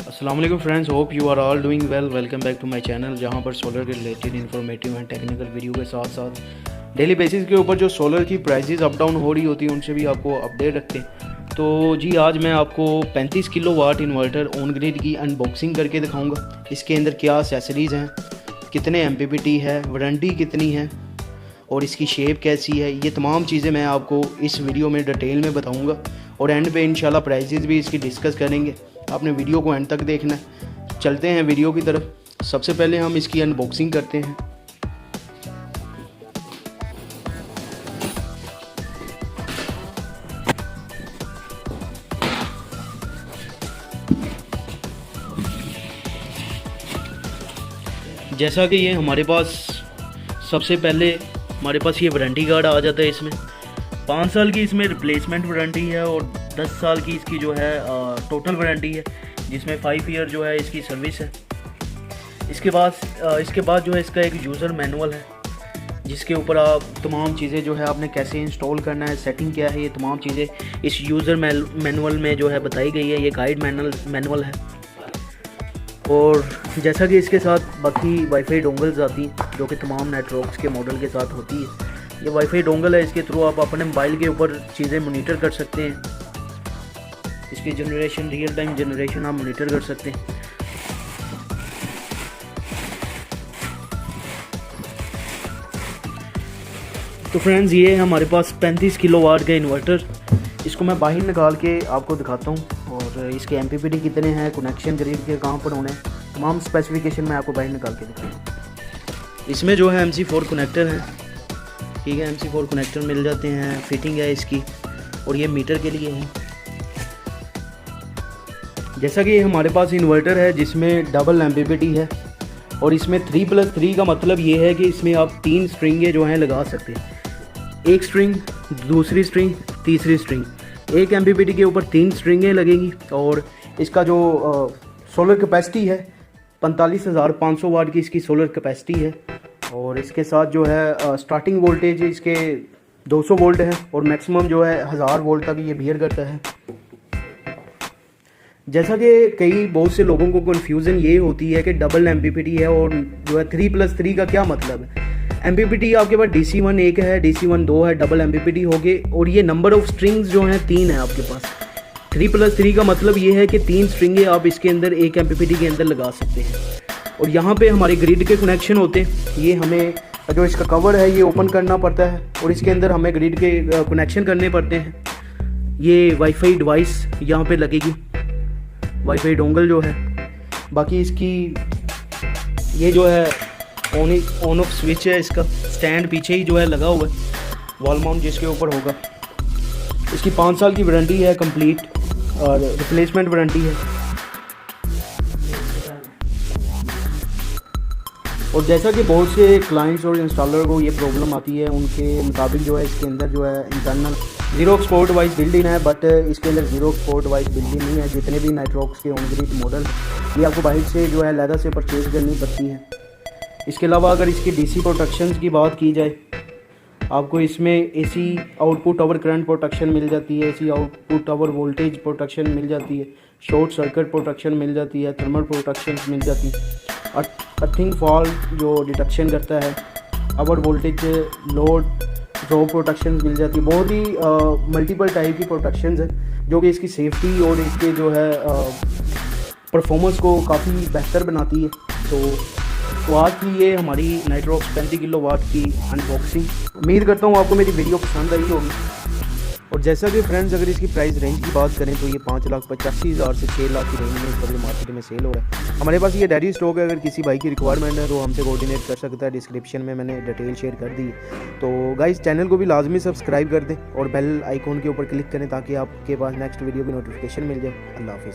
अस्सलाम वालेकुम friends, hope you are all doing well. Welcome back to my channel, जहां पर सोलर के related informative and technical video के साथ साथ डेली बेसिस के ऊपर जो सोलर की प्राइसेस अप डाउन हो रही होती हैं उनसे भी आपको अपडेट रखते हैं। तो जी आज मैं आपको 35 kilowatt inverter on grid की अनबॉक्सिंग करके दिखाऊंगा। इसके अंदर क्या एक्सेसरीज़ हैं, कितने MPPT है, वारंटी कितनी है और इसकी शेप कैसी है, ये तमाम चीज़ें मैं आपको इस वीडियो में डिटेल में बताऊंगा और एंड पे इंशाल्लाह प्राइसेस भी इसकी डिस्कस करेंगे। आपने वीडियो को एंड तक देखना है। चलते हैं वीडियो की तरफ। सबसे पहले हम इसकी अनबॉक्सिंग करते हैं। जैसा कि ये हमारे पास सबसे पहले हमारे पास ये वारंटी कार्ड आ जाता है। इसमें 5 साल की इसमें रिप्लेसमेंट वारंटी है और 10 साल की इसकी जो है टोटल वारंटी है, जिसमें 5 ईयर जो है इसकी सर्विस है। इसके बाद जो है इसका एक यूज़र मैनुअल है, जिसके ऊपर आप तमाम चीज़ें जो है आपने कैसे इंस्टॉल करना है, सेटिंग क्या है, ये तमाम चीज़ें इस यूज़र मैनुअल में जो है बताई गई है। ये गाइड मैनुअल है। और जैसा कि इसके साथ बाकी वाईफाई डोंगल्स आती हैं, जो कि तमाम नेटवर्क्स के मॉडल के साथ होती है। ये वाईफाई डोंगल है, इसके थ्रू आप अपने मोबाइल के ऊपर चीज़ें मॉनिटर कर सकते हैं। इसकी जनरेशन, रियल टाइम जनरेशन आप मॉनिटर कर सकते हैं। तो फ्रेंड्स, ये है हमारे पास 35 किलो वाट का इन्वर्टर। इसको मैं बाहर निकाल के आपको दिखाता हूँ और इसके MPPT कितने हैं, कनेक्शन ग्रिड के कहाँ पर होने हैं, तमाम स्पेसिफिकेशन मैं आपको बाहर निकाल के दिखाऊँ। इसमें जो है MC4 कनेक्टर है, ठीक है। MC4 कनेक्टर मिल जाते हैं, फिटिंग है इसकी, और ये मीटर के लिए है। जैसा कि हमारे पास इन्वर्टर है जिसमें डबल MPPT है और इसमें 3+3 का मतलब ये है कि इसमें आप 3 स्ट्रिंगें जो हैं लगा सकते हैं। एक स्ट्रिंग, दूसरी स्ट्रिंग, तीसरी स्ट्रिंग। एक MPPT के ऊपर 3 स्ट्रिंगें लगेंगी और इसका जो सोलर कैपेसिटी है 45,500 वाट की इसकी सोलर कैपेसिटी है। और इसके साथ जो है स्टार्टिंग वोल्टेज इसके 200 वोल्ट है और मैक्सिमम जो है 1000 वोल्ट तक ये बियर करता है। जैसा कि बहुत से लोगों को कन्फ्यूज़न ये होती है कि डबल MPPT है और जो है 3+3 का क्या मतलब है। MPPT आपके पास DC1 एक है, DC1 2 है, डबल MPPT हो गए और ये नंबर ऑफ स्ट्रिंग्स जो हैं 3 है आपके पास। 3+3 का मतलब ये है कि 3 स्ट्रिंगें आप इसके अंदर एक MPPT के अंदर लगा सकते हैं। और यहाँ पे हमारे ग्रिड के कनेक्शन होते हैं। ये हमें जो इसका कवर है ये ओपन करना पड़ता है और इसके अंदर हमें ग्रिड के कनेक्शन करने पड़ते हैं। ये वाईफाई डिवाइस यहाँ पे लगेगी, वाईफाई डोंगल जो है। बाकी इसकी ये जो है ऑन ऑफ स्विच है, इसका स्टैंड पीछे ही जो है लगा हुआ है, वॉल माउंट जिसके ऊपर होगा। इसकी 5 साल की वारंटी है कंप्लीट और रिप्लेसमेंट वारंटी है। और जैसा कि बहुत से क्लाइंट्स और इंस्टॉलर को ये प्रॉब्लम आती है, उनके मुताबिक जो है इसके अंदर जो है internal zero export wise building है, बट इसके अंदर जीरो एक्सपोर्ट वाइज बिल्डिंग नहीं है। जितने भी नेटवर्क्स के ऑन ग्रिड मॉडल ये आपको बाहर से जो है अलग से परचेज करनी पड़ती है। इसके अलावा अगर इसकी DC प्रोटेक्शन की बात की जाए, आपको इसमें AC output over current protection मिल जाती है, AC output over voltage protection मिल जाती है, शॉर्ट सर्किट प्रोटेक्शन मिल जाती है, थर्मल प्रोटेक्शन मिल जाती है, अर्थिंग फॉल्ट जो डिटेक्शन करता है, over voltage load drop protection मिल जाती है। बहुत ही मल्टीपल टाइप की प्रोटेक्शन है जो कि इसकी सेफ्टी और इसके जो है परफॉर्मेंस को काफ़ी बेहतर बनाती है। तो आज की ये हमारी नाइट्रॉक्स 35 किलो वाट की अनबॉक्सिंग। उम्मीद करता हूँ आपको मेरी वीडियो पसंद आई होगी। और जैसा कि फ्रेंड्स, अगर इसकी प्राइस रेंज की बात करें तो ये 5,85,000 से 6 लाख की रेंज में इस वक्त मार्केट में सेल हो रहा है। हमारे पास ये रेडी स्टॉक है। अगर किसी भाई की रिक्वायरमेंट है तो हमसे कोऑर्डिनेट कर सकता है। डिस्क्रिप्शन में मैंने डिटेल शेयर कर दी। तो गाइस, चैनल को भी लाजमी सब्सक्राइब कर दें और बेल आइकॉन के ऊपर क्लिक करें ताकि आपके पास नेक्स्ट वीडियो की नोटिफिकेशन मिल जाए। अल्लाह हाफिज़।